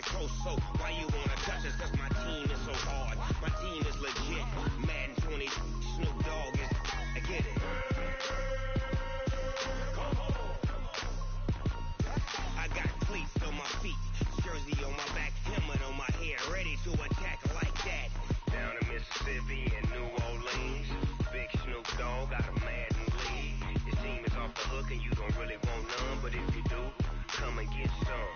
close, so why you wanna touch us? Cause my team is so hard. My team is legit. Madden 20, Snoop Dogg is, I get it. I got cleats on my feet, jersey on my back, helmet on my head, ready to attack like that. Down in Mississippi and New Orleans, big Snoop Dogg got a Madden league. His team is off the hook and you don't really want none, but if you do, come and get some.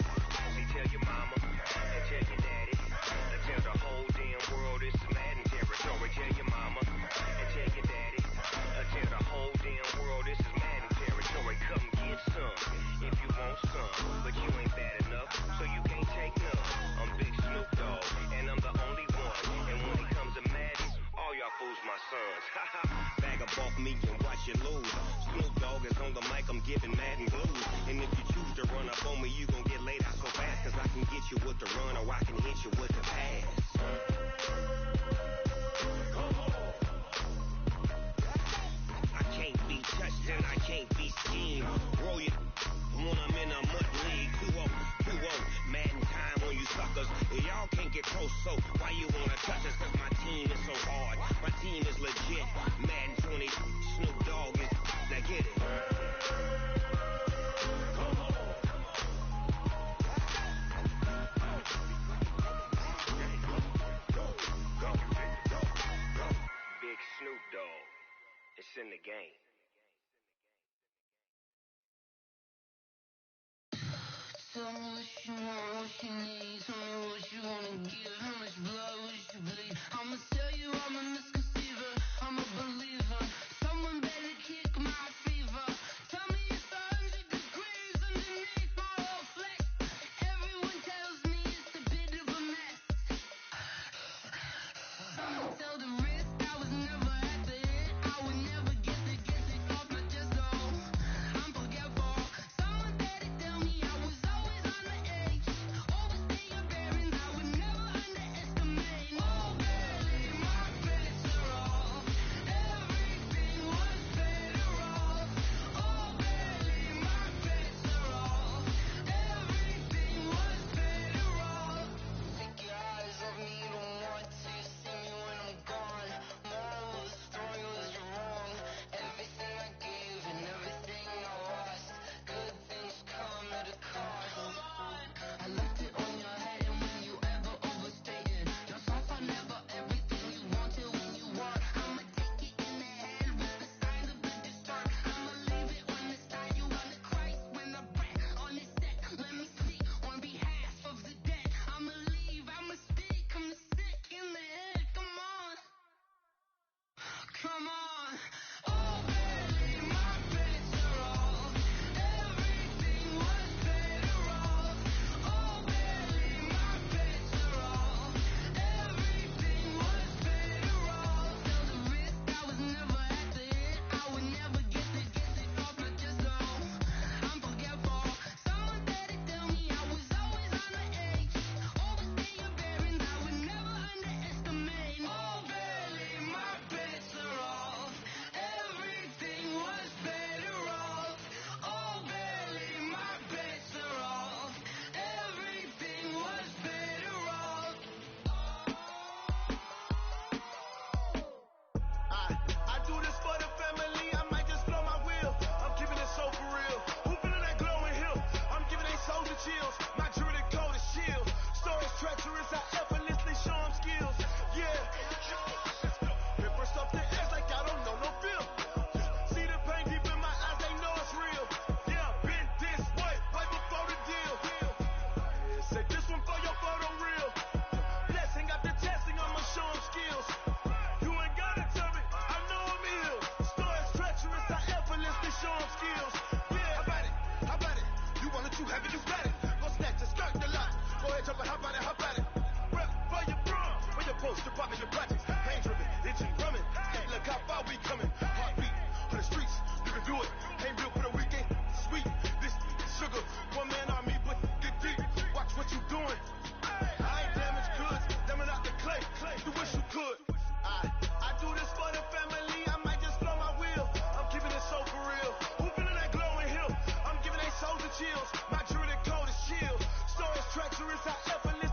See, tell your mama and tell your daddy, and tell the whole damn world this is Madden territory. Tell your mama and tell your daddy, and tell the whole damn world this is Madden territory. Come get some if you want some, but you ain't bad enough, so you can't take none. I'm Big Snoop Dogg, and I'm the only one. And when it comes to Madden, all y'all fools my sons. Bag up off me and watch you lose. Snoop Dogg is on the mic, I'm giving Madden blues. And if you choose to run up on me, you gon' get laid out so fast. Cause I can get you with the run or I can hit you with the pass. I can't be touched and I can't be schemed. Roll you when I'm in a mud league. 2-0, Madden time on you suckers. Y'all can't get close, so why you wanna touch us? Cause my team is so hard. My team is legit. Madden 20, Snoop Dogg is, now get it. Big Snoop Dogg, it's in the game. Tell me what you want, what you need. Tell me what you wanna give. How much blood would you bleed? I'ma tell you I'm a misconceiver. I'm a believer. Someone better kick my fever. Tell me it's 100 degrees underneath my whole flex. Everyone tells me it's a bit of a mess. Someone tell the risk I was never at the hit. I would never get it off my chest though. I'm forgetful. Someone better tell me I was always on the edge. Overstay your bearings, I would never underestimate. Oh baby, my bets are off. Everything was better off. Oh baby, my bets are off. Everything was better off. Take your eyes off me, don't want to see me when I'm gone. Moral of the story was you're wrong. Everything I gave and everything I lost. Good things come at a cost. I left it on your head and when you ever overstated yourself, I never everything you wanted when you want. I'ma take it in the head with the signs of the disturbed. I'ma leave it on the side. You on the Christ when I breath on the set. Let me speak on behalf of the dead. I'ma leave, I'ma speak. I'm sick in the head. Come on. Come on. Oh baby, my bets are off. Everything was better off. Oh baby, my bets are off. Everything was better off. Tell the risk I was never at the hit. I would never get it off my chest though. I'm forgetful. Someone better tell me I was always on the edge. Overstay your bearings, I would never underestimate. Oh baby, my bets are off. Everything was better off. Oh baby, my bets are off. Everything was better off. I do this for the family, I might just blow my wheel. I'm keeping it so for real. Who feeling that glowing hill? I'm giving they souls the chills. My jewelry coat is shield. Stories treacherous, I effortlessly show them skills. Yeah. Hit first up the edge like I don't know no feel. See the pain deep in my eyes, they know it's real. Yeah, been this way, way before the deal. Say this one for your photo reel. Blessing got the testing, I'ma show them skills. You ain't gotta tell me, I know I'm ill. Stories treacherous, I effortlessly show them skills. Yeah, how about it? You want it too heavy, you got it. Go snatch it, skirt the lot. Go ahead, jump it, how about it? Rep for your bro, for your post, your pop, and your projects. Ain't driven, engine drumming. Hey, look how far we coming. Heartbeat on the streets, you can do it. Ain't built for the weekend, sweet. This sugar, one man army, but get deep. Watch what you doing. I ain't damaged goods, damn it out the clay. You wish you could. I do this for the family, I might just blow my wheel. I'm keeping it so for real. Who feeling that glowing hill? I'm giving they souls the chills. My jewelry coat is shield. Stories treacherous, I effortlessly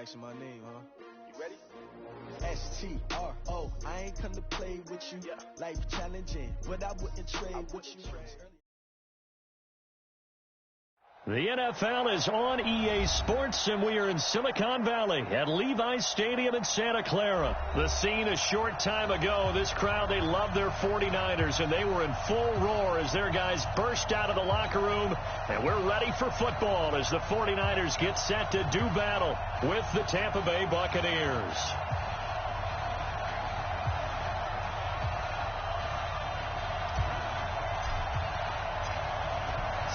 asking my name, huh? You ready? STRO. I ain't come to play with you. Life challenging, but I wouldn't trade with you. The NFL is on EA Sports, and we are in Silicon Valley at Levi's Stadium in Santa Clara. The scene a short time ago. This crowd, they love their 49ers, and they were in full roar as their guys burst out of the locker room. And we're ready for football as the 49ers get set to do battle with the Tampa Bay Buccaneers.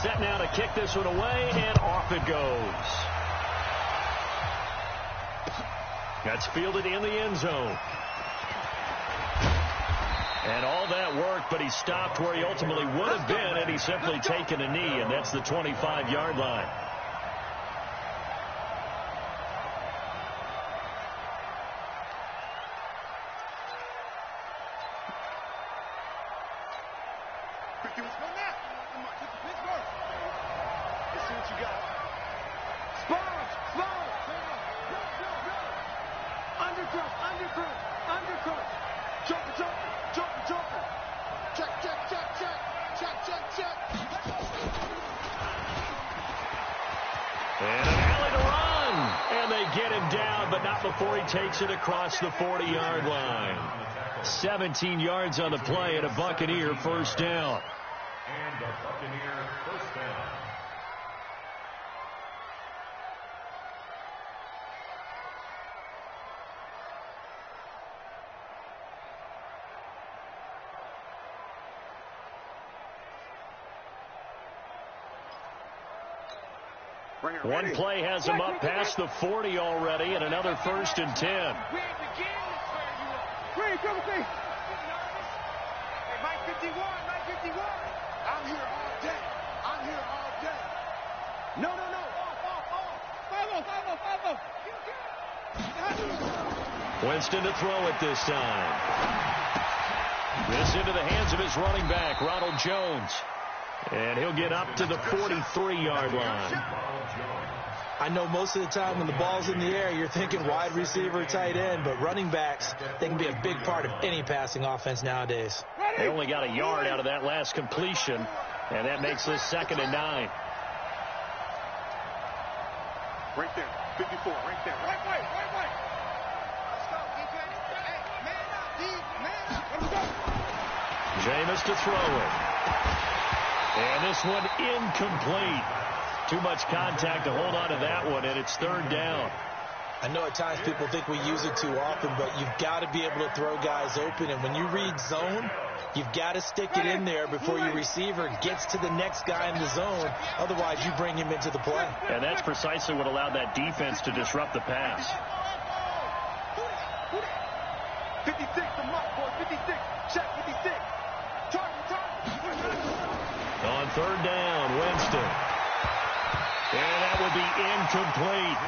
Set now to kick this one away, and off it goes. That's fielded in the end zone. And all that work, but he stopped where he ultimately would have been, and he's simply taken a knee, and that's the 25-yard line. And an alley to run. And they get him down, but not before he takes it across the 40-yard line. 17 yards on the play and a Buccaneer first down. And the Buccaneer first down. One play has him up past the 40 already, and another 1st and 10. Mike 51, Mike 51. I'm here all day. I'm here all day. No. Off. Winston to throw it this time. This into the hands of his running back, Ronald Jones. And he'll get up to the 43-yard line. I know most of the time when the ball's in the air, you're thinking wide receiver, tight end, but running backs, they can be a big part of any passing offense nowadays. They only got a yard out of that last completion, and that makes this 2nd and 9. Right there, 54, right there. Right way. Let's go, DJ. Hey, man up, D, man up. Let's go. Jameis to throw it. And this one incomplete. Too much contact to hold on to that one, and it's 3rd down. I know at times people think we use it too often, but you've got to be able to throw guys open. And when you read zone, you've got to stick it in there before your receiver gets to the next guy in the zone. Otherwise, you bring him into the play. And that's precisely what allowed that defense to disrupt the pass. 56, the mark, boy, 56. Check 56. Target. On 3rd down, Winston. And that will be incomplete.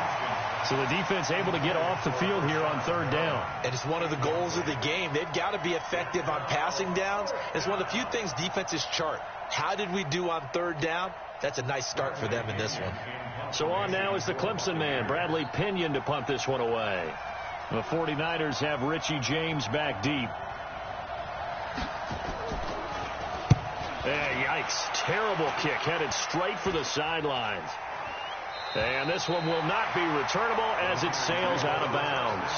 So the defense able to get off the field here on 3rd down. And it's one of the goals of the game. They've got to be effective on passing downs. It's one of the few things defenses chart. How did we do on 3rd down? That's a nice start for them in this one. So on now is the Clemson man, Bradley Pinion, to punt this one away. The 49ers have Richie James back deep. Yikes. Terrible kick headed straight for the sidelines. And this one will not be returnable as it sails out of bounds.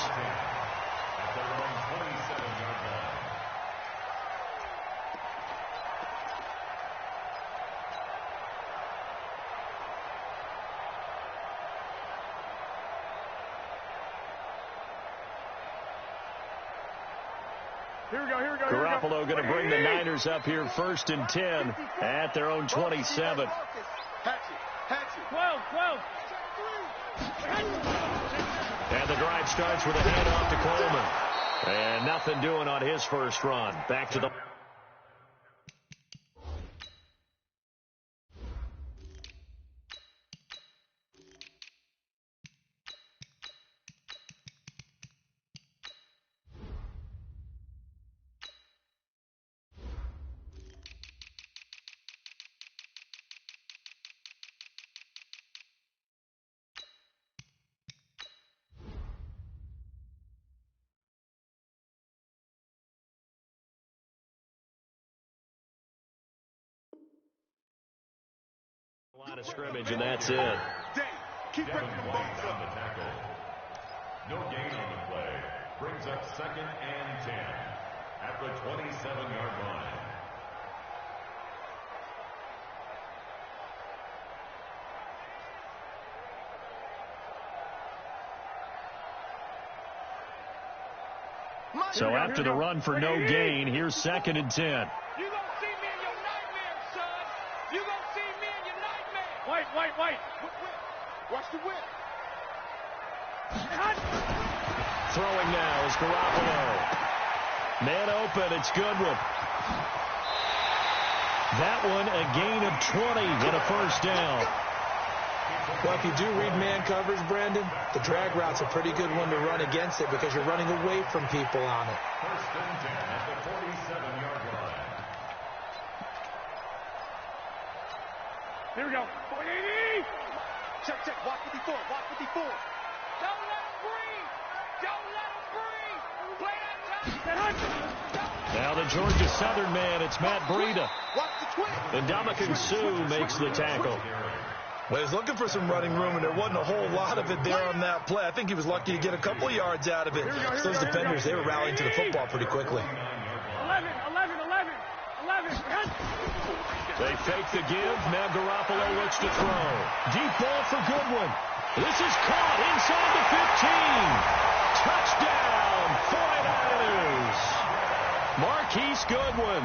Here we go. Garoppolo going to bring the Niners up here 1st and 10 at their own 27. Hatchet. 12. And the drive starts with a handoff to Coleman. And nothing doing on his first run. Back to the... Line of scrimmage, and that's it. Keep breaking the bones on up. the tackle. No gain on the play. Brings up 2nd and 10 at the 27-yard line. So after the run for no gain, here's 2nd and 10. You gonna see me in your nightmare, son. You gonna see me in your nightmare. Wait. Watch the whip. Throwing now is Garoppolo. Man open, it's Goodwin. That one a gain of 20 and a first down. Well, if you do read man coverage, Brandon, the drag route's a pretty good one to run against it because you're running away from people on it. 1st and 10 at the 47-yard line. Here we go. Check. Watch 54. Don't let him breathe. Play that time. Now the Georgia Southern man, it's Matt Breida. Watch the twist. And Ndamukong Suh makes the tackle. Well, he's looking for some running room, and there wasn't a whole lot of it there on that play. I think he was lucky to get a couple of yards out of it. So those defenders, they were rallying to the football pretty quickly. 11. They fake the give. Now Garoppolo looks to throw. Deep ball for Goodwin. This is caught inside the 15. Touchdown, 49ers. Marquise Goodwin,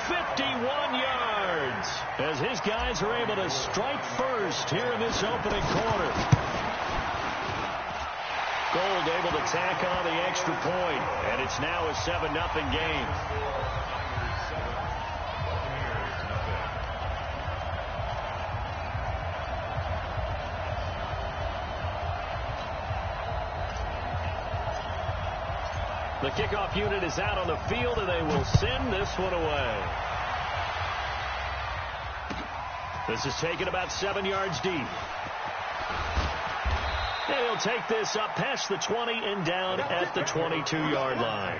51 yards, as his guys are able to strike first here in this opening quarter. Gold able to tack on the extra point, and it's now a 7-0 game. The kickoff unit is out on the field, and they will send this one away. This is taken about 7 yards deep. And he'll take this up past the 20 and down at the 22-yard line.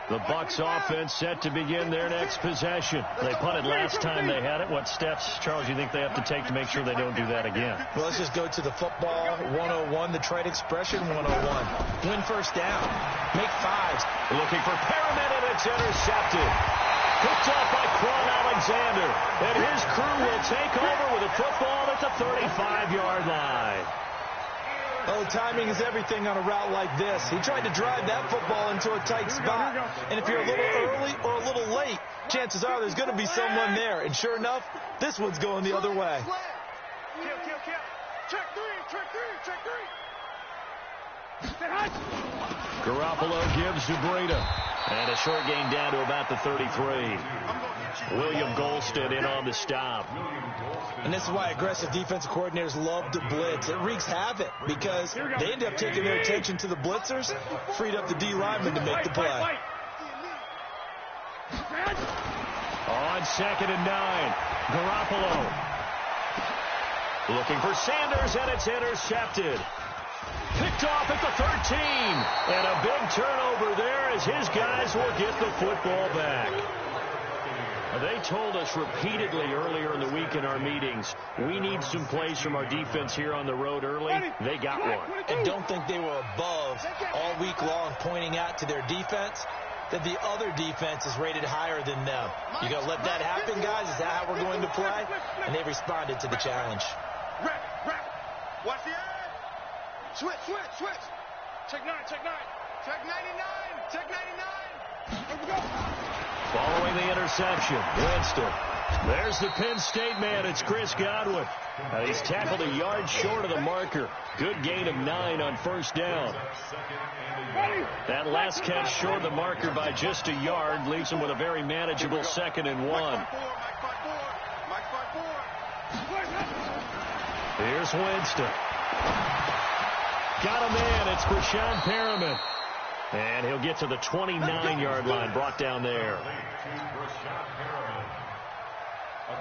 The Bucs offense set to begin their next possession. They punted last time they had it. What steps, Charles, you think they have to take to make sure they don't do that again? Well, let's just go to the football 101, the trade expression 101. Win first down. Make fives. Looking for Perriman, and it's intercepted. Picked off by Quan Alexander. And his crew will take over with a football at the 35-yard line. Oh, timing is everything on a route like this. He tried to drive that football into a tight spot. And if you're a little early or a little late, chances are there's going to be someone there. And sure enough, this one's going the other way. Kill. Check three. Garoppolo gives to Breida. And a short gain down to about the 33. William Golston in on the stop. And this is why aggressive defensive coordinators love to blitz. It wreaks havoc because they end up taking their attention to the blitzers, freed up the D lineman to make the play. On 2nd and 9, Garoppolo looking for Sanders, and it's intercepted. Picked off at the 13, and a big turnover there as his guys will get the football back. They told us repeatedly earlier in the week in our meetings, we need some plays from our defense here on the road early. They got one. And don't think they were above all week long pointing out to their defense that the other defense is rated higher than them. You going to let that happen, guys? Is that how we're going to play? And they responded to the challenge. Rep. Watch the edge. Switch. Check 9. Check 99. Here we go. Following the interception, Winston. There's the Penn State man. It's Chris Godwin. He's tackled a yard short of the marker. Good gain of 9 on first down. That last catch short of the marker by just a yard leaves him with a very manageable 2nd and 1. Here's Winston. Got a man. It's Brashad Perriman. And he'll get to the 29-yard line, brought down there. A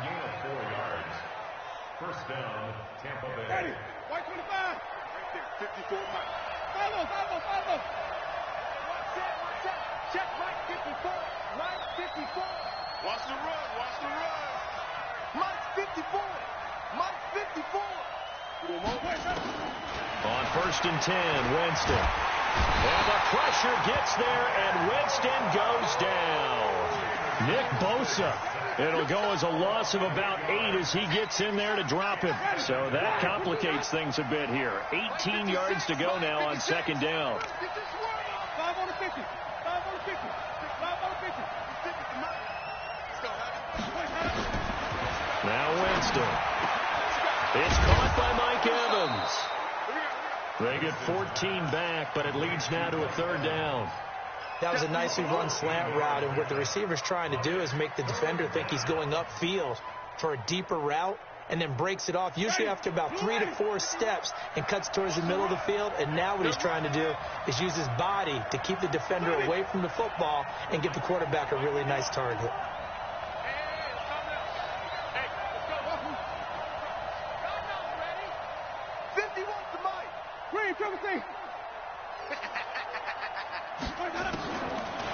gain of 4 yards. First down, Tampa Bay. Ready. White 25. Right there. 54 Mike. Follow. Watch that. Check Mike 54. Mike 54. Watch the run. Mike 54. Mike 54. On 1st and 10, Winston. And the pressure gets there, and Winston goes down. Nick Bosa. It'll go as a loss of about 8 as he gets in there to drop him. So that complicates things a bit here. 18 yards to go now on 2nd down. 5 on the 50. 5 on the 50. 5 on the 50. Now Winston. It's caught by Mike Evans. They get 14 back, but it leads now to a 3rd down. That was a nicely run slant route, and what the receiver's trying to do is make the defender think he's going upfield for a deeper route and then breaks it off, usually after about 3 to 4 steps, and cuts towards the middle of the field. And now what he's trying to do is use his body to keep the defender away from the football and give the quarterback a really nice target.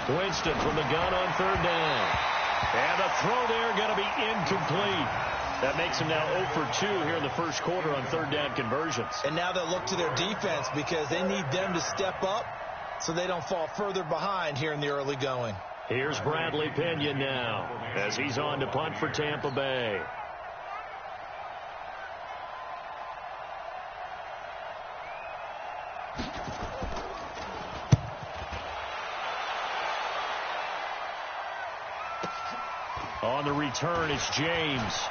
Winston from the gun on 3rd down. And the throw there going to be incomplete. That makes him now 0 for 2 here in the first quarter on 3rd down conversions. And now they'll look to their defense because they need them to step up so they don't fall further behind here in the early going. Here's Bradley Pinion now as he's on to punt for Tampa Bay. On the return, it's James.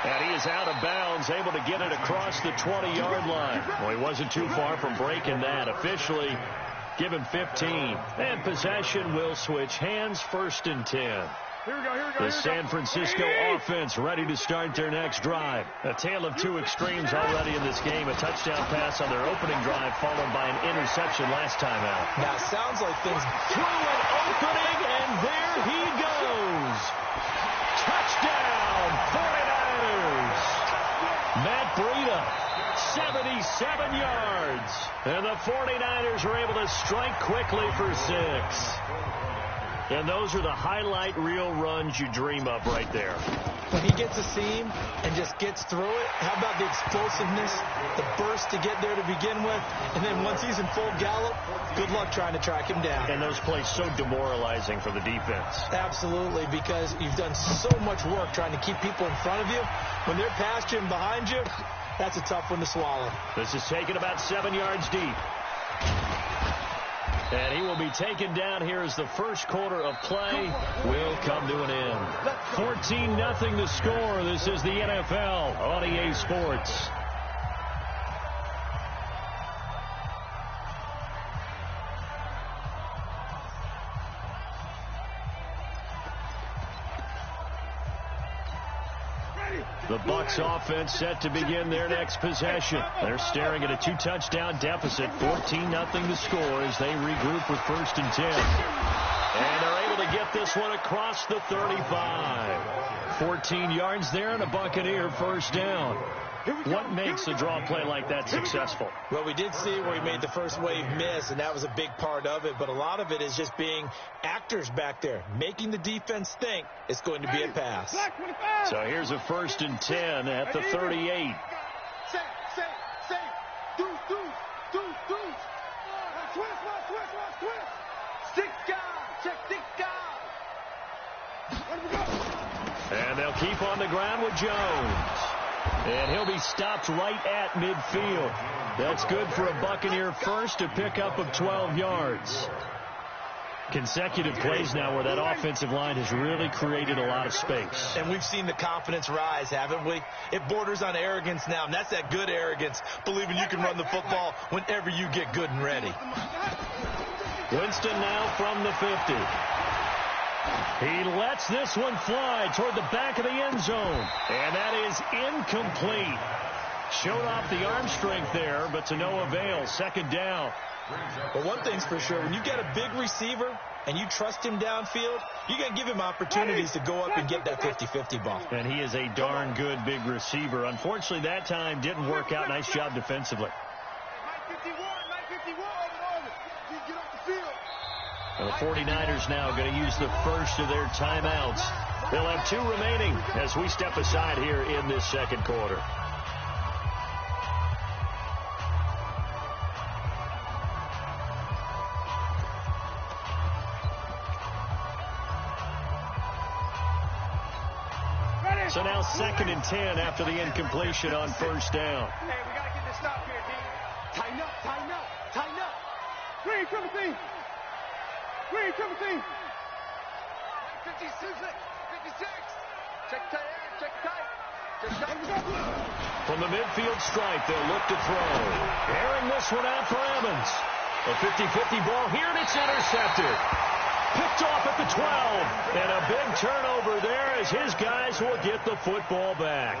And he is out of bounds, able to get it across the 20-yard line. Well, he wasn't too far from breaking that. Officially, give him 15. And possession will switch hands, 1st and 10. The San Francisco offense ready to start their next drive. A tale of 2 extremes already in this game. A touchdown pass on their opening drive, followed by an interception last time out. Now, it sounds like things through an opening, and there he goes. Touchdown, 49ers. Matt Breida, 77 yards. And the 49ers are able to strike quickly for 6. And those are the highlight reel runs you dream of right there. When he gets a seam and just gets through it, how about the explosiveness, the burst to get there to begin with, and then once he's in full gallop, good luck trying to track him down. And those plays so demoralizing for the defense. Absolutely, because you've done so much work trying to keep people in front of you. When they're past you and behind you, that's a tough one to swallow. This is taken about 7 yards deep. And he will be taken down here as the first quarter of play will come to an end. 14-0 the score. This is the NFL on EA Sports. The Bucs offense set to begin their next possession. They're staring at a 2-touchdown deficit, 14-0 the score as they regroup with 1st and 10. And they're able to get this one across the 35. 14 yards there and a Buccaneer first down. What makes a draw play like that successful? Well, we did see where he made the first wave miss, and that was a big part of it. But a lot of it is just being actors back there, making the defense think it's going to be a pass. So here's a 1st and 10 at the 38. And they'll keep on the ground with Jones. And he'll be stopped right at midfield. That's good for a Buccaneer first, a pickup of 12 yards. Consecutive plays now where that offensive line has really created a lot of space. And we've seen the confidence rise, haven't we? It borders on arrogance now, and that's that good arrogance, believing you can run the football whenever you get good and ready. Winston now from the 50. He lets this one fly toward the back of the end zone. And that is incomplete. Showed off the arm strength there, but to no avail. 2nd down. But one thing's for sure, when you get a big receiver and you trust him downfield, you're going to give him opportunities to go up and get that 50-50 ball. And he is a darn good big receiver. Unfortunately, that time didn't work out. Nice job defensively. And the 49ers now going to use the first of their timeouts. They'll have 2 remaining as we step aside here in this second quarter. So now 2nd and 10 after the incompletion on first down. Hey, we got to get this stop here, D. Tighten up, tighten up, tighten up. Green, triple team. Green, triple team. 56, 56. Check tight, check tight. From the midfield stripe, they'll look to throw. Airing this one out for Evans. A 50-50 ball here, and it's intercepted. Picked off at the 12. And a big turnover there as his guys will get the football back.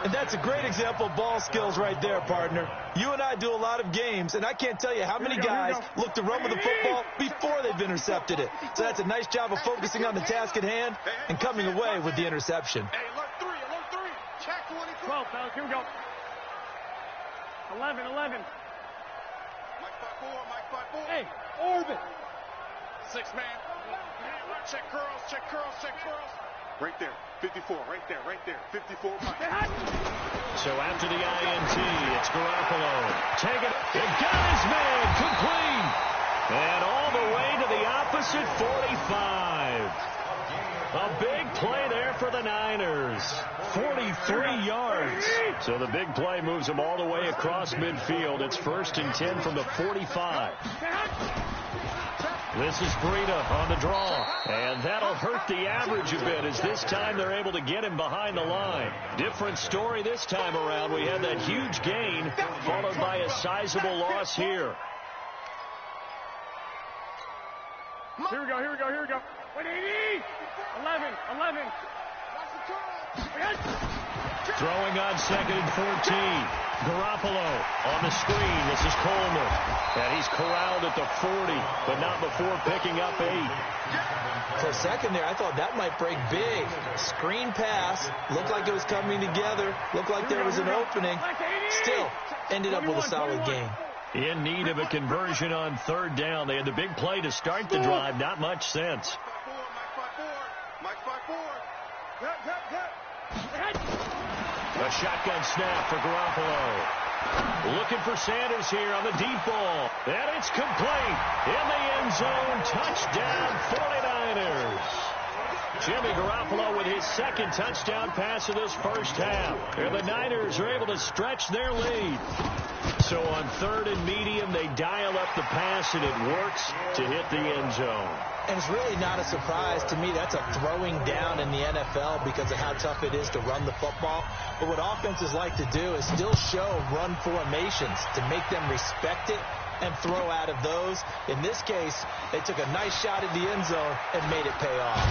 And that's a great example of ball skills right there, partner. You and I do a lot of games, and I can't tell you how many guys look to run with the football before they've intercepted it. So that's a nice job of focusing on the task at hand and coming away with the interception. Hey, alert 3, alert 3. Check 22. 12, fellas, here we go. 11. Mike 5-4. Hey, orbit. 6 man. Check curls, check curls, check curls. Right there, 54, right there, 54. So after the INT, it's Garoppolo. Take it, and got his man, complete. And all the way to the opposite 45. A big play there for the Niners. 43 yards. So the big play moves them all the way across midfield. It's 1st and 10 from the 45. This is Breida on the draw, and that'll hurt the average a bit as this time they're able to get him behind the line. Different story this time around. We had that huge gain followed by a sizable loss here. Here we go. 180. 11. Throwing on 2nd and 14. Garoppolo on the screen. This is Coleman. And he's corralled at the 40, but not before picking up 8. For a second there, I thought that might break big. Screen pass. Looked like it was coming together. Looked like there was an opening. Still, ended up with a solid gain. In need of a conversion on 3rd down. They had the big play to start the drive. Not much sense. Mike 5-4. A shotgun snap for Garoppolo. Looking for Sanders here on the deep ball. And it's complete. In the end zone. Touchdown 49ers. Jimmy Garoppolo with his 2nd touchdown pass of this first half. And the Niners are able to stretch their lead. So on 3rd and medium, they dial up the pass, and it works to hit the end zone. And it's really not a surprise to me. That's a throwing down in the NFL because of how tough it is to run the football. But what offenses like to do is still show run formations to make them respect it and throw out of those. In this case, they took a nice shot at the end zone and made it pay off.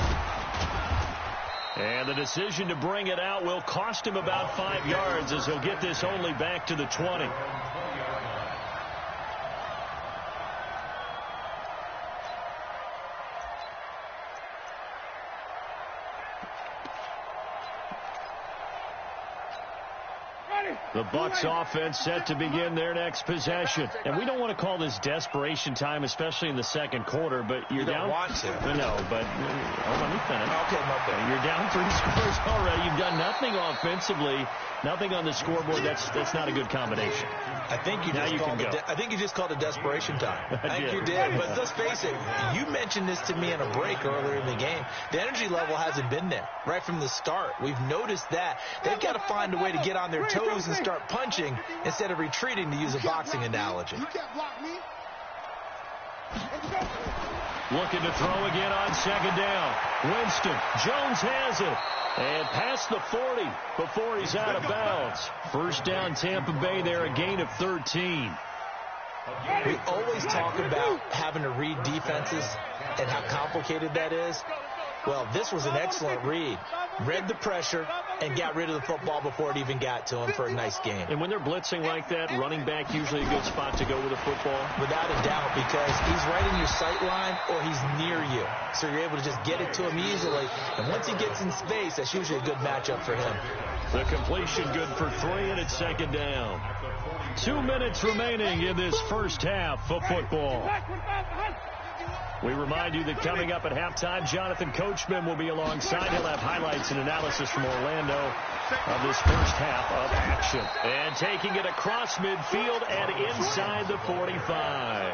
And the decision to bring it out will cost him about 5 yards as he'll get this only back to the 20. The Bucs offense set to begin their next possession. And we don't want to call this desperation time, especially in the second quarter, but you're down. You don't want to. No, but let me finish. Okay, my bad. You're down 3 scores already. You've done nothing offensively, nothing on the scoreboard. That's not a good combination. I think you just called it desperation time. I think you did. But let's face it, you mentioned this to me in a break earlier in the game. The energy level hasn't been there right from the start. We've noticed that. They've got to find a way to get on their toes and start punching instead of retreating, to use a boxing analogy. Looking to throw again on 2nd down. Winston. Jones has it. And past the 40 before he's out of bounds. 1st down Tampa Bay there, a gain of 13. We always talk about having to read defenses and how complicated that is. Well, this was an excellent read. Read the pressure and got rid of the football before it even got to him for a nice gain. And when they're blitzing like that, running back usually a good spot to go with a football? Without a doubt, because he's right in your sight line or he's near you. So you're able to just get it to him easily. And once he gets in space, that's usually a good matchup for him. The completion good for 3, and it's second down. 2 minutes remaining in this first half of football. We remind you that coming up at halftime, Jonathan Coachman will be alongside. He'll have highlights and analysis from Orlando of this first half of action. And taking it across midfield and inside the 45.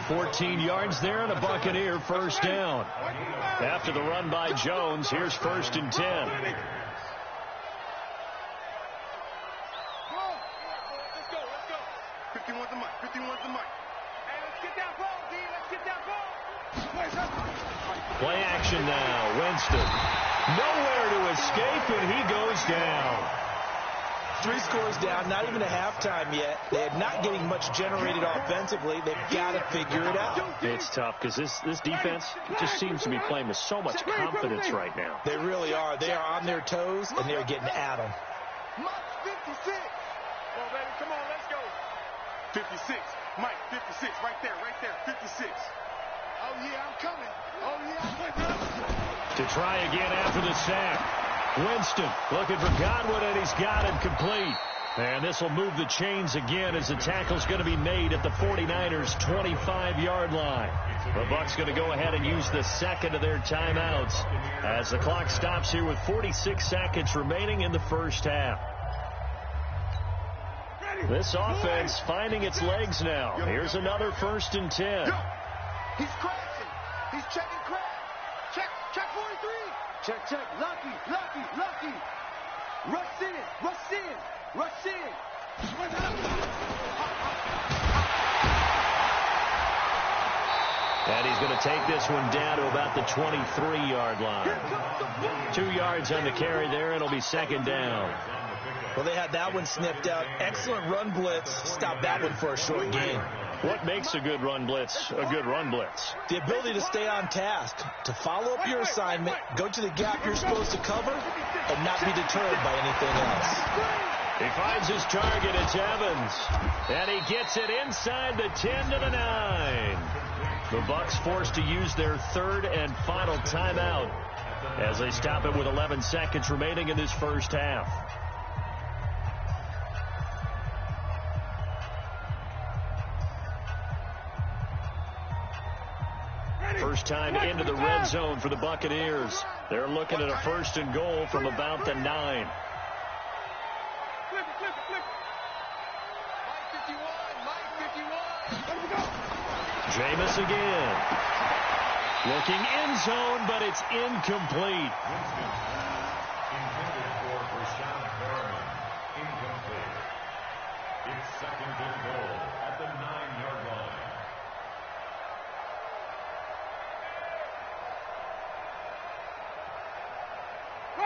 14 yards there and a Buccaneer first down. After the run by Jones, here's 1st and 10. Play action now. Winston. Nowhere to escape, and he goes down. 3 scores down, not even a halftime yet. They're not getting much generated offensively. They've got to figure it out. It's tough because this defense just seems to be playing with so much confidence right now. They really are. They are on their toes, and they're getting at them. 56. Come on, baby. Come on, let's go. 56. Mike, 56. Right there, 56. Oh, yeah, I'm coming. Oh, yeah, I'm coming. To try again after the sack. Winston looking for Godwin, and he's got him complete. And this will move the chains again as the tackle's going to be made at the 49ers' 25-yard line. The Bucs going to go ahead and use the second of their timeouts as the clock stops here with 46 seconds remaining in the first half. This offense finding its legs now. Here's another 1st and 10. He's crashing. He's checking crash. Check 43. Check. Lucky. Rush in. And he's going to take this one down to about the 23-yard line. 2 yards on the carry there. It'll be second down. Well, they had that one sniffed out. Excellent run blitz. Stop that one for a short gain. What makes a good run blitz a good run blitz? The ability to stay on task, to follow up your assignment, go to the gap you're supposed to cover, and not be deterred by anything else. He finds his target. It's Evans. And he gets it inside the 10 to the 9. The Bucs forced to use their 3rd and final timeout as they stop it with 11 seconds remaining in this first half. First time into the red zone for the Buccaneers. They're looking at a 1st and goal from about the 9. Flip it. Mike 51. Jameis again. Looking end zone, but it's incomplete. Intended for Rashad Perriman. Incomplete. It's 2nd and goal at the 9-yard line.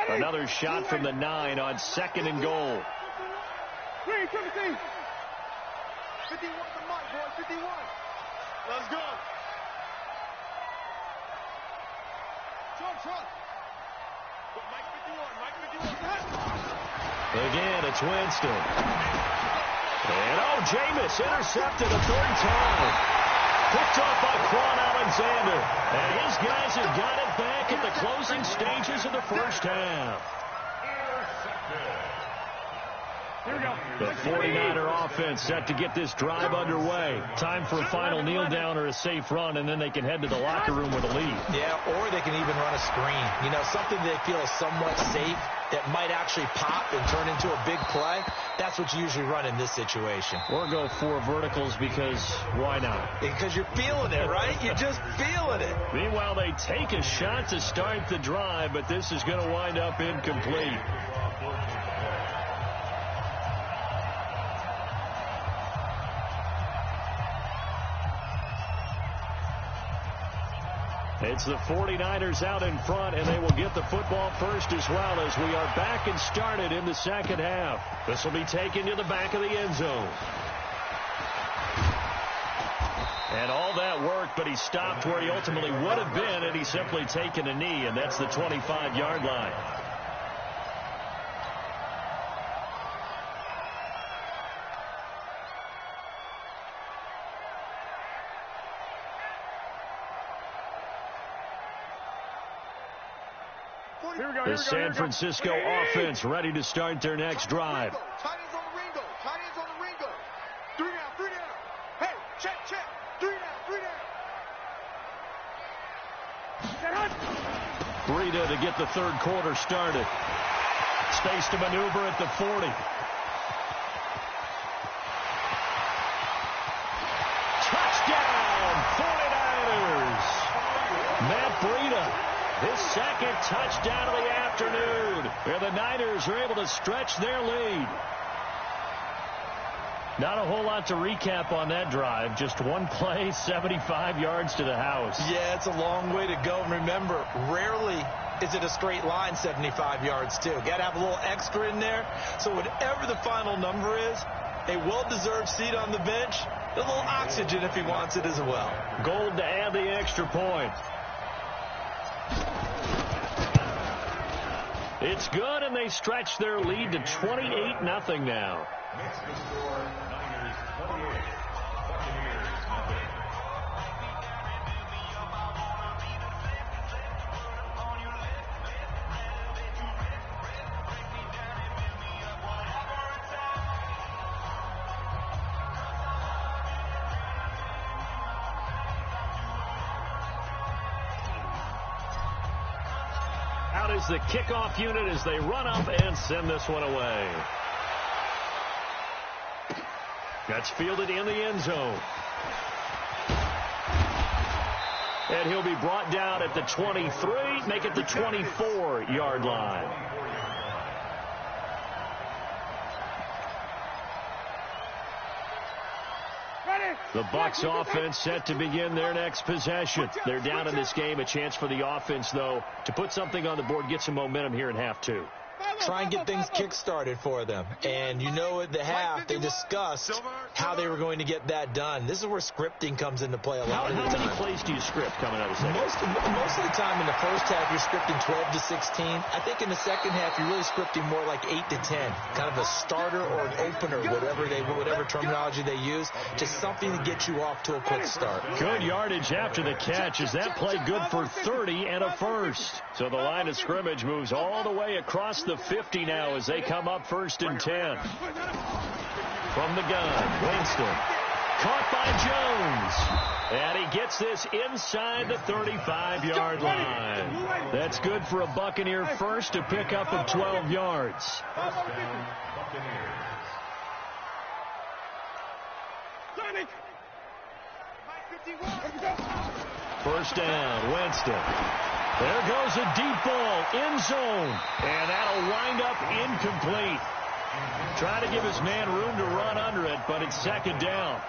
Another shot from the 9 on 2nd and goal. 51 to Mike, boys. 51. Let's go. Trump. Mike 51. Again, it's Winston. And, Jameis intercepted a 3rd time. Picked off by Quan Alexander. And his guys have got it back at the closing stages of the first half. Here we go. The 49er offense set to get this drive underway. Time for a final kneel down or a safe run, and then they can head to the locker room with a lead. Yeah, or they can even run a screen. You know, something they feel is somewhat safe that might actually pop and turn into a big play. That's what you usually run in this situation. Or go 4 verticals because why not? Because you're feeling it, right? You're just feeling it. Meanwhile, they take a shot to start the drive, but this is going to wind up incomplete. It's the 49ers out in front, and they will get the football first as well as we are back and started in the second half. This will be taken to the back of the end zone. And all that worked, but he stopped where he ultimately would have been, and he's simply taken a knee, and that's the 25-yard line. The San Francisco offense ready to start their next drive. Tight ends on the Ringo. Tight ends on the Ringo. 3 down, 3 down. Hey, check. 3 down, 3 down. Breida to get the third quarter started. Space to maneuver at the 40. Touchdown, 49ers. Matt Breida. His second touchdown of the afternoon. And the Niners are able to stretch their lead. Not a whole lot to recap on that drive. Just one play, 75 yards to the house. Yeah, it's a long way to go. And remember, rarely is it a straight line 75 yards, too. Got to have a little extra in there. So whatever the final number is, a well-deserved seat on the bench, a little oxygen if he wants it as well. Gold to add the extra point. It's good, and they stretch their lead to 28-0 now. Makes the score Niners 28, Buccaneers 0. Out is the kickoff unit as they run up and send this one away. That's fielded in the end zone. And he'll be brought down at the 23, make it the 24-yard line. The Bucs offense set to begin their next possession. They're down in this game. A chance for the offense, though, to put something on the board, get some momentum here in half two. Try and get things kick-started for them. And you know at the half, they discussed how they were going to get that done. This is where scripting comes into play a lot of the time. How many plays do you script coming out of the second? Most of the time in the first half, you're scripting 12 to 16. I think in the second half, you're really scripting more like 8 to 10. Kind of a starter or an opener, whatever terminology they use, just something to get you off to a quick start. Good yardage after the catch. Is that play good for 30 and a first? So the line of scrimmage moves all the way across the 50 now as they come up 1st and 10. From the gun, Winston. Caught by Jones. And he gets this inside the 35-yard line. That's good for a Buccaneer first, to pick up of 12 yards. First down, Buccaneers. First down, Winston. There goes a deep ball, end zone, and that'll wind up incomplete. Trying to give his man room to run under it, but it's second down.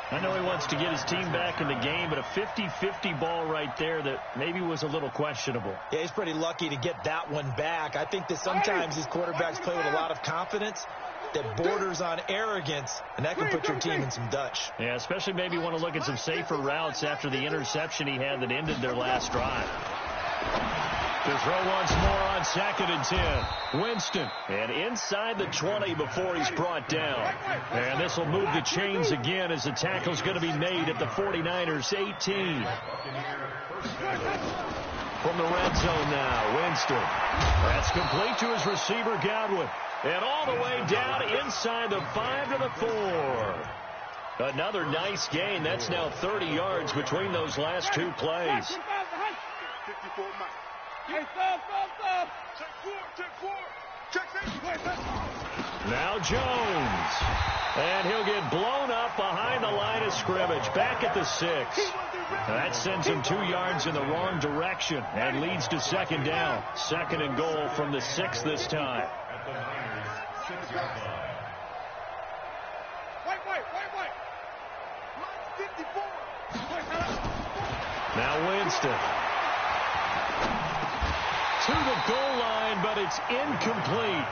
I know he wants to get his team back in the game, but a 50-50 ball right there that maybe was a little questionable. Yeah, he's pretty lucky to get that one back. I think that sometimes these quarterbacks play with a lot of confidence that borders on arrogance, and that can put your team in some Dutch. Yeah, especially maybe want to look at some safer routes after the interception he had that ended their last drive. To throw once more on 2nd and 10. Winston, and inside the 20 before he's brought down. And this will move the chains again as the tackle's going to be made at the 49ers 18. From the red zone now, Winston. That's complete to his receiver, Godwin. And all the way down inside the 5 to the 4. Another nice gain. That's now 30 yards between those last two plays. 54 miles. Now Jones. And he'll get blown up behind the line of scrimmage. Back at the 6. That sends him 2 yards in the wrong direction and leads to second down. 2nd and goal from the 6 this time. At the Niners 6-yard line. Now Winston. To the goal line, but it's incomplete.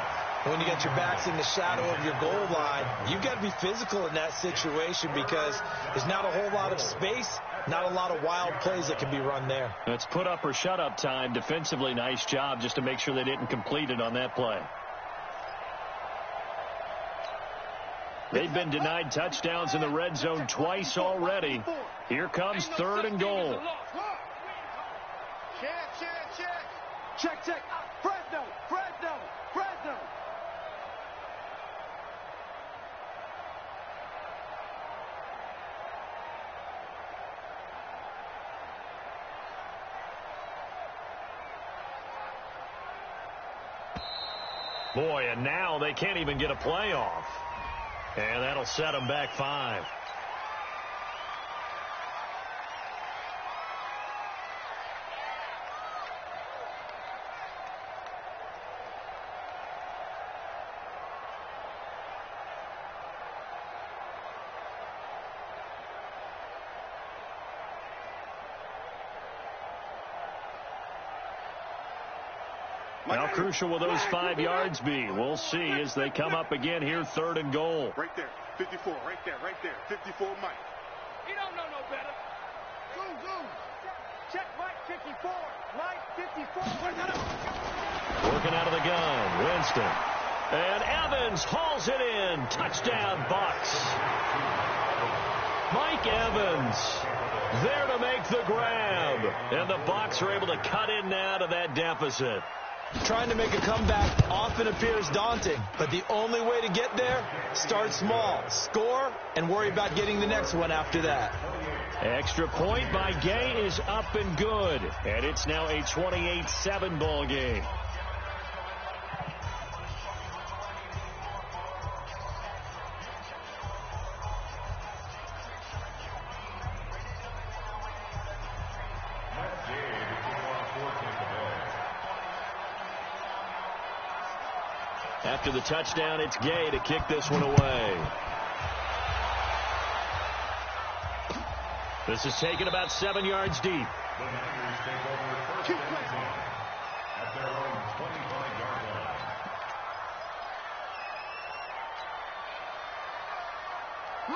When you got your backs in the shadow of your goal line, you've got to be physical in that situation because there's not a whole lot of space, not a lot of wild plays that can be run there. It's put up or shut up time. Defensively, nice job just to make sure they didn't complete it on that play. They've been denied touchdowns in the red zone twice already. Here comes 3rd and goal. Check. Fresno. Boy, and now they can't even get a play off. And that'll set them back 5. How crucial will those 5 yards be? We'll see as they come up again here, 3rd and goal. Right there, 54, right there, 54, Mike. He don't know no better. Go. Check Mike 54. Mike 54. Working out of the gun, Winston. And Evans hauls it in. Touchdown, Bucs. Mike Evans there to make the grab. And the Bucs are able to cut in now to that deficit. Trying to make a comeback often appears daunting, but the only way to get there, start small, score, and worry about getting the next one after that. Extra point by Gay is up and good, and it's now a 28-7 ball game. After the touchdown, it's Gay to kick this one away. This is taken about 7 yards deep. The Niners take over 1st and 10 at their own 25-yard line.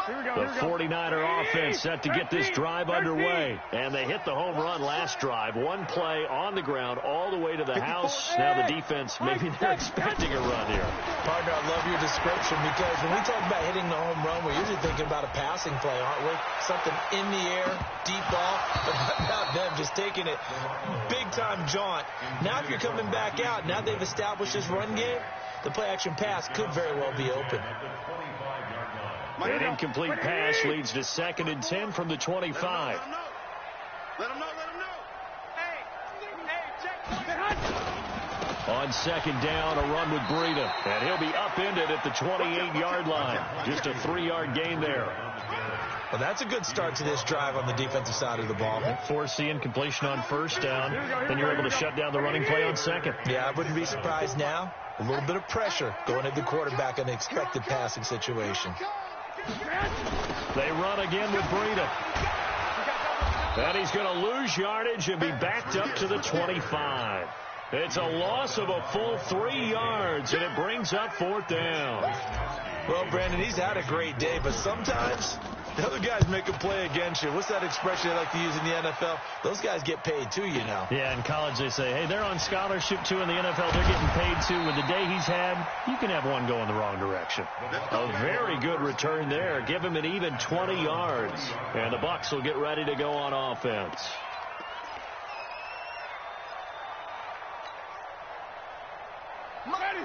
The 49er offense set to get this drive underway. And they hit the home run last drive. One play on the ground all the way to the house. Now the defense, maybe they're expecting a run here. Partner, I love your description because when we talk about hitting the home run, we're usually thinking about a passing play, aren't we? Something in the air, deep ball, but not them just taking it big-time jaunt. Now if you're coming back out, now they've established this run game, the play-action pass could very well be open. An incomplete pass leads to 2nd and 10 from the 25. Let him know. On 2nd down, a run with Breida. And he'll be upended at the 28-yard line. Just a 3-yard gain there. Well, that's a good start to this drive on the defensive side of the ball. Force the incompletion on 1st down. Then you're able to shut down the running play on 2nd. Yeah, I wouldn't be surprised now. A little bit of pressure going at the quarterback in an expected passing situation. They run again with Breida. And he's going to lose yardage and be backed up to the 25. It's a loss of a full 3 yards, and it brings up 4th down. Well, Brandon, he's had a great day, but sometimes the other guys make a play against you. What's that expression they like to use in the NFL? Those guys get paid too, you know. Yeah, in college they say, hey, they're on scholarship too. In the NFL, they're getting paid too. With the day he's had, you can have one go in the wrong direction. A very good return there. Give him an even 20 yards. And the Bucs will get ready to go on offense.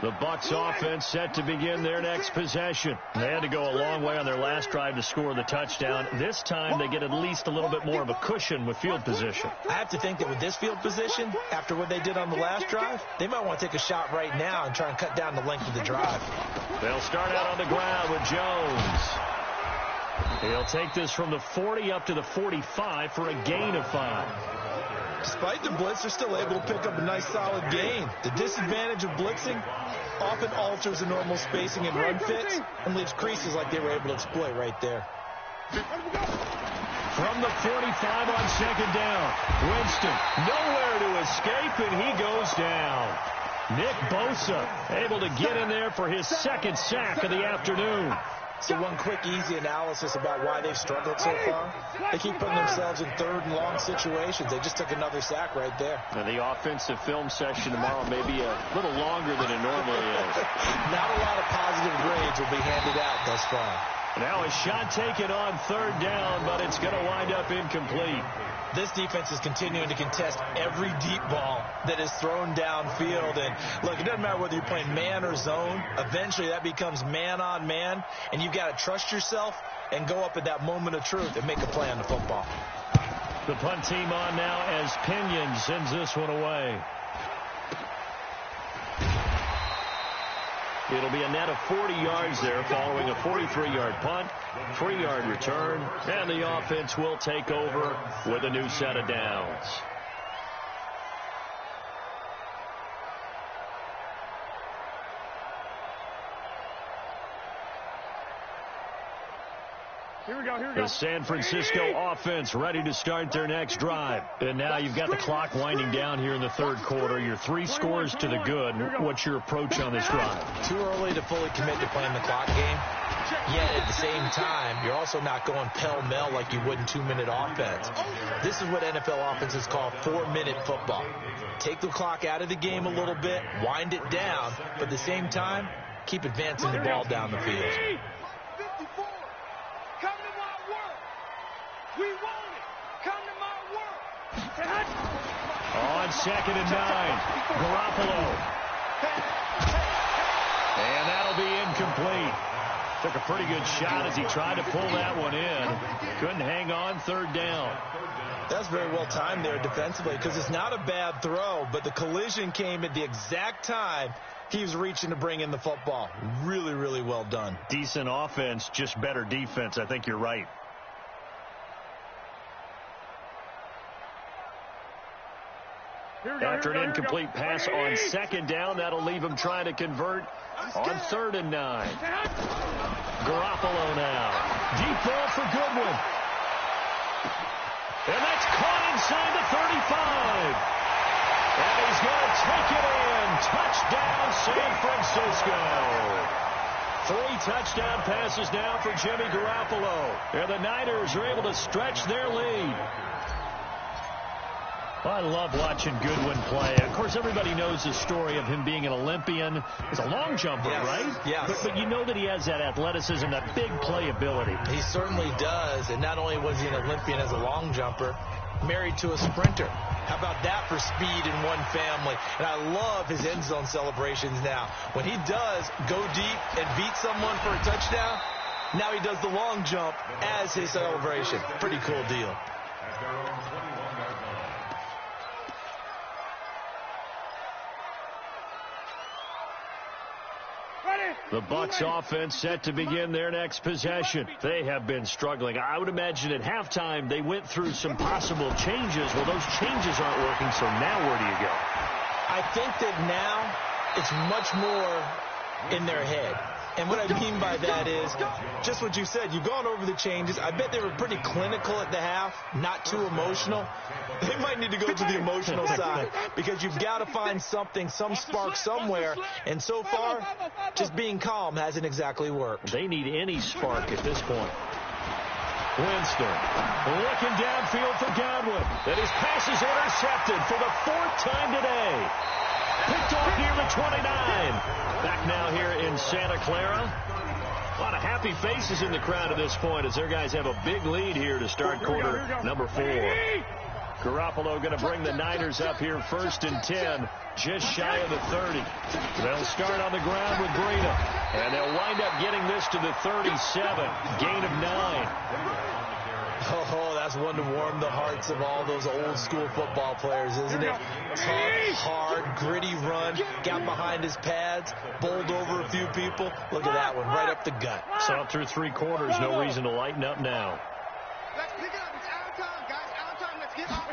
The Bucs offense set to begin their next possession. They had to go a long way on their last drive to score the touchdown. This time they get at least a little bit more of a cushion with field position. I have to think that with this field position, after what they did on the last drive, they might want to take a shot right now and try and cut down the length of the drive. They'll start out on the ground with Jones. He'll take this from the 40 up to the 45 for a gain of 5. Despite the blitz, they're still able to pick up a nice solid gain. The disadvantage of blitzing often alters the normal spacing and run fits and leaves creases like they were able to exploit right there. From the 45 on 2nd down, Winston nowhere to escape, and he goes down. Nick Bosa able to get in there for his second sack of the afternoon. So one quick, easy analysis about why they've struggled so far. They keep putting themselves in third and long situations. They just took another sack right there. And the offensive film session tomorrow may be a little longer than it normally is. Not a lot of positive grades will be handed out thus far. Now a shot taken on third down, but it's going to wind up incomplete. This defense is continuing to contest every deep ball that is thrown downfield. And, look, it doesn't matter whether you're playing man or zone. Eventually, that becomes man on man, and you've got to trust yourself and go up at that moment of truth and make a play on the football. The punt team on now as Pinion sends this one away. It'll be a net of 40 yards there following a 43-yard punt, 3-yard return, and the offense will take over with a new set of downs. Here we go. The San Francisco offense ready to start their next drive. And now you've got the clock winding down here in the third quarter. Your 3 scores to the good. What's your approach on this drive? Too early to fully commit to playing the clock game. Yet at the same time, you're also not going pell-mell like you would in 2-minute offense. This is what NFL offenses call 4-minute football. Take the clock out of the game a little bit, wind it down, but at the same time, keep advancing the ball down the field. We want it. Come to my work. On 2nd and 9, Garoppolo. And that'll be incomplete. Took a pretty good shot as he tried to pull that one in. Couldn't hang on, third down. That's very well timed there defensively because it's not a bad throw, but the collision came at the exact time he was reaching to bring in the football. Really, really well done. Decent offense, just better defense. I think you're right. After an incomplete pass on 2nd down, that'll leave him trying to convert on 3rd and 9. Garoppolo now. Deep ball for Goodwin. And that's caught inside the 35. And he's going to take it in. Touchdown, San Francisco. 3 touchdown passes now for Jimmy Garoppolo. And the Niners are able to stretch their lead. I love watching Goodwin play. Of course, everybody knows the story of him being an Olympian. He's a long jumper, yes, right? Yes. But you know that he has that athleticism, that big playability. He certainly does. And not only was he an Olympian as a long jumper, married to a sprinter. How about that for speed in one family? And I love his end zone celebrations now. When he does go deep and beat someone for a touchdown, now he does the long jump as his celebration. Pretty cool deal. The Bucs offense set to begin their next possession. They have been struggling. I would imagine at halftime they went through some possible changes. Well, those changes aren't working, so now where do you go? I think that now it's much more in their head. And what I mean by that is just what you said. You've gone over the changes. I bet they were pretty clinical at the half, not too emotional. They might need to go to the emotional side because you've got to find something, some spark somewhere. And so far, just being calm hasn't exactly worked. They need any spark at this point. Winston looking downfield for Godwin. And his pass is intercepted for the 4th time today. Picked off near the 29. Back now here in Santa Clara. A lot of happy faces in the crowd at this point as their guys have a big lead here to start quarter number 4. Garoppolo going to bring the Niners up here 1st and 10, just shy of the 30. They'll start on the ground with Breida, and they'll wind up getting this to the 37, gain of 9. Oh, that's one to warm the hearts of all those old school football players, isn't it? Tough, hard, gritty run, got behind his pads, bowled over a few people. Look at that one, right up the gut. So through 3 quarters, no reason to lighten up now. Let's pick it up. It's our time, guys. Our time. Let's get off.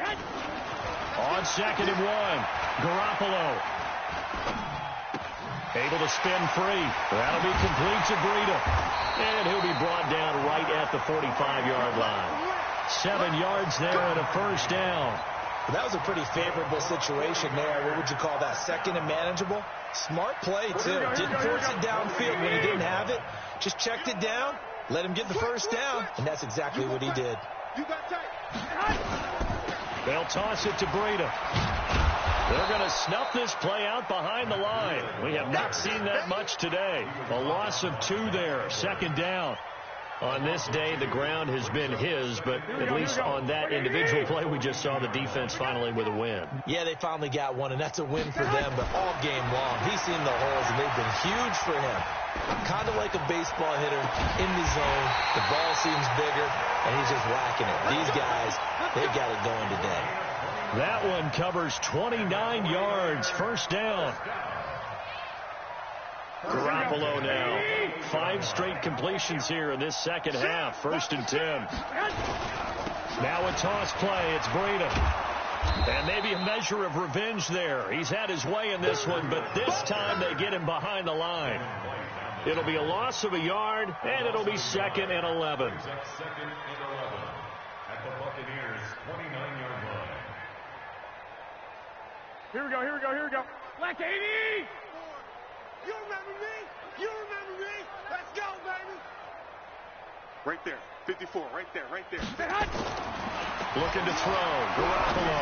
On 2nd and 1, Garoppolo able to spin free. That'll be complete to Breida. And he'll be brought down right at the 45-yard line. 7 yards there and a 1st down. That was a pretty favorable situation there. What would you call that? Second and manageable? Smart play, too. Didn't force it downfield when he didn't have it. Just checked it down, let him get the first down, and that's exactly what he did. They'll toss it to Breida. They're going to snuff this play out behind the line. We have not seen that much today. A loss of 2 there, second down. On this day, the ground has been his, but at least on that individual play, we just saw the defense finally with a win. Yeah, they finally got one, and that's a win for them, but all game long, he's seen the holes, and they've been huge for him. Kind of like a baseball hitter in the zone. The ball seems bigger, and he's just whacking it. These guys, they got it going today. That one covers 29 yards, first down. Garoppolo now. 5 straight completions here in this second half. First and 10. Now a toss play. It's Breida. And maybe a measure of revenge there. He's had his way in this one, but this time they get him behind the line. It'll be a loss of a yard, and it'll be second and 11. Second and 11 at the Buccaneers' 29-yard line. Here we go, here we go, here we go. Black 80! You remember me? You remember me? Let's go, baby. Right there. 54. Right there. Right there. Looking to throw. Garoppolo.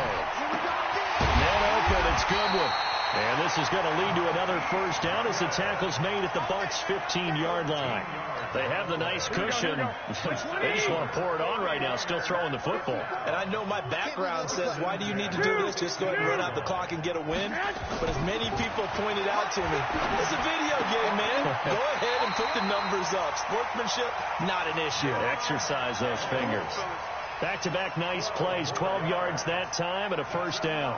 Man open. It's Goodwin. And this is going to lead to another first down as the tackle's made at the Bucs' 15-yard line. They have the nice cushion. They just want to pour it on right now, still throwing the football. And I know my background says, why do you need to do this? Just go ahead and run out the clock and get a win. But as many people pointed out to me, it's a video game, man. Go ahead and put the numbers up. Sportsmanship, not an issue. Exercise those fingers. Back-to-back nice plays, 12 yards that time and a first down.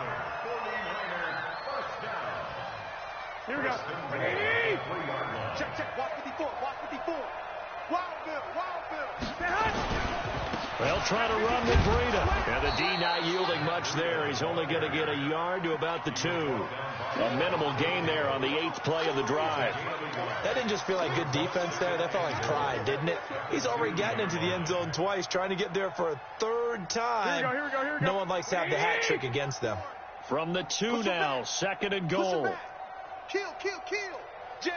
Here we go. Check, check. Walk 54. Walk 54. Wildville. They'll try to run with Breida. And the D not yielding much there. He's only going to get a yard to about the 2. A minimal gain there on the 8th play of the drive. That didn't just feel like good defense there. That felt like pride, didn't it? He's already gotten into the end zone twice, trying to get there for a 3rd time. Here we go. No one likes to have the hat trick against them. From the 2 now, second and goal. Kill. Jim.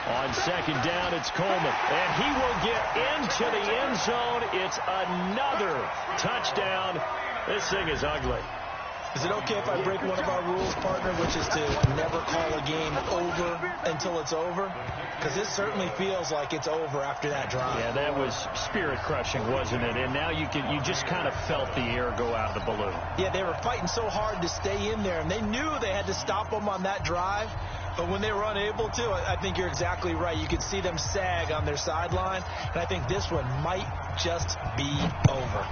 On second down, it's Coleman. And he will get into the end zone. It's another touchdown. This thing is ugly. Is it okay if I break one of our rules, partner, which is to never call a game over until it's over? Because this certainly feels like it's over after that drive. Yeah, that was spirit-crushing, wasn't it? And now you just kind of felt the air go out of the balloon. Yeah, they were fighting so hard to stay in there, and they knew they had to stop them on that drive. But when they were unable to, I think you're exactly right. You could see them sag on their sideline, and I think this one might just be over.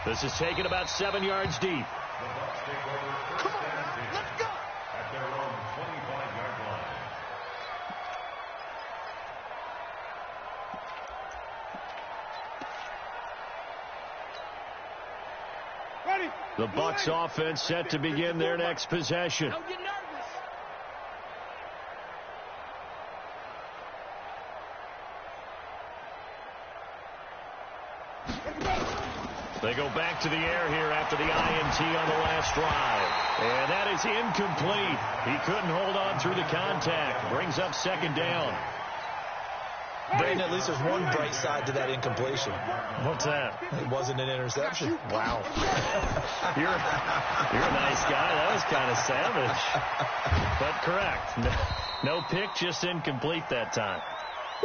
This is taken about 7 yards deep. Come on, let's go. At their own 25-yard line. Ready. The Bucs offense set to begin their next possession. Don't get nervous. They go back to the air here after the INT on the last drive. And that is incomplete. He couldn't hold on through the contact. Brings up second down. Brandon, at least there's one bright side to that incompletion. What's that? It wasn't an interception. Wow. You're a nice guy. That was kind of savage. But correct. No pick, just incomplete that time.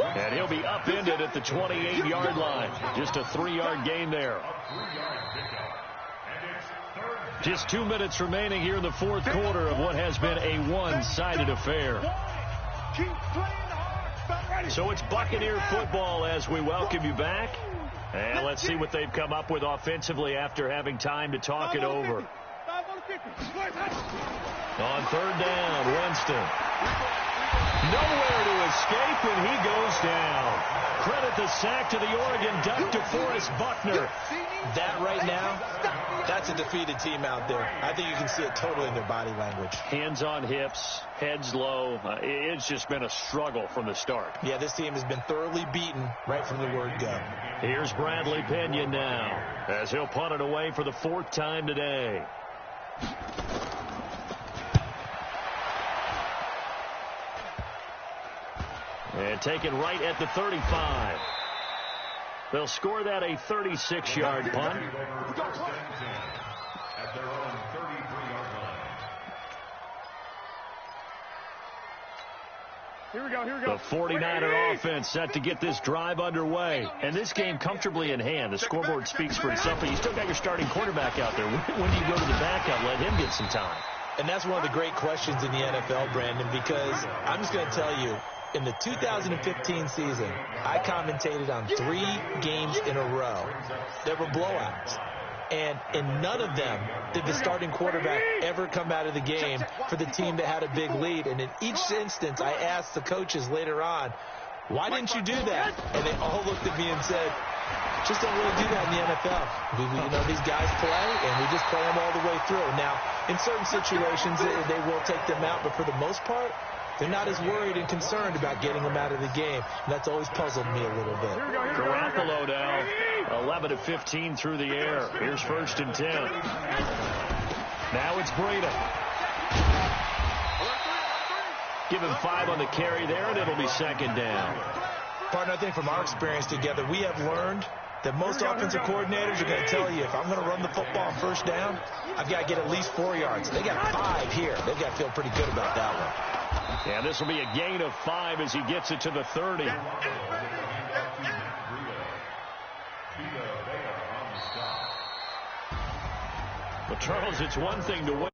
And he'll be upended at the 28-yard line. Just a 3-yard gain there. Just 2 minutes remaining here in the 4th quarter of what has been a one-sided affair. So it's Buccaneer football as we welcome you back. And let's see what they've come up with offensively after having time to talk it over. On 3rd down, Winston. Nowhere to escape, and he goes down. Credit the sack to the Oregon Duck, DeForest Buckner. That right now, that's a defeated team out there. I think you can see it totally in their body language. Hands on hips, heads low. It's just been a struggle from the start. Yeah, this team has been thoroughly beaten right from the word go. Here's Bradley Pena now, as he'll punt it away for the 4th time today. And taken right at the 35. They'll score that a 36-yard punt. At their own 33-yard line. Here we go. The 49er offense set to get this drive underway. And this game comfortably in hand. The scoreboard speaks for itself, but you still got your starting quarterback out there. When do you go to the backup? Let him get some time. And that's one of the great questions in the NFL, Brandon, because I'm just going to tell you, in the 2015 season, I commentated on 3 games in a row that were blowouts. And in none of them did the starting quarterback ever come out of the game for the team that had a big lead. And in each instance, I asked the coaches later on, why didn't you do that? And they all looked at me and said, just don't really do that in the NFL. These guys play, and we just play them all the way through. Now, in certain situations, they will take them out, but for the most part, they're not as worried and concerned about getting them out of the game. And that's always puzzled me a little bit. Garoppolo now, 11 of 15 through the air. Here's 1st and 10. Now it's Breda. Give him 5 on the carry there, and it'll be 2nd down. Partner, I think from our experience together, we have learned that most offensive coordinators are going to tell you, if I'm going to run the football on 1st down, I've got to get at least 4 yards. They got 5 here. They've got to feel pretty good about that one. Yeah, this will be a gain of 5 as he gets it to the 30. Well, Charles, it's one thing to win.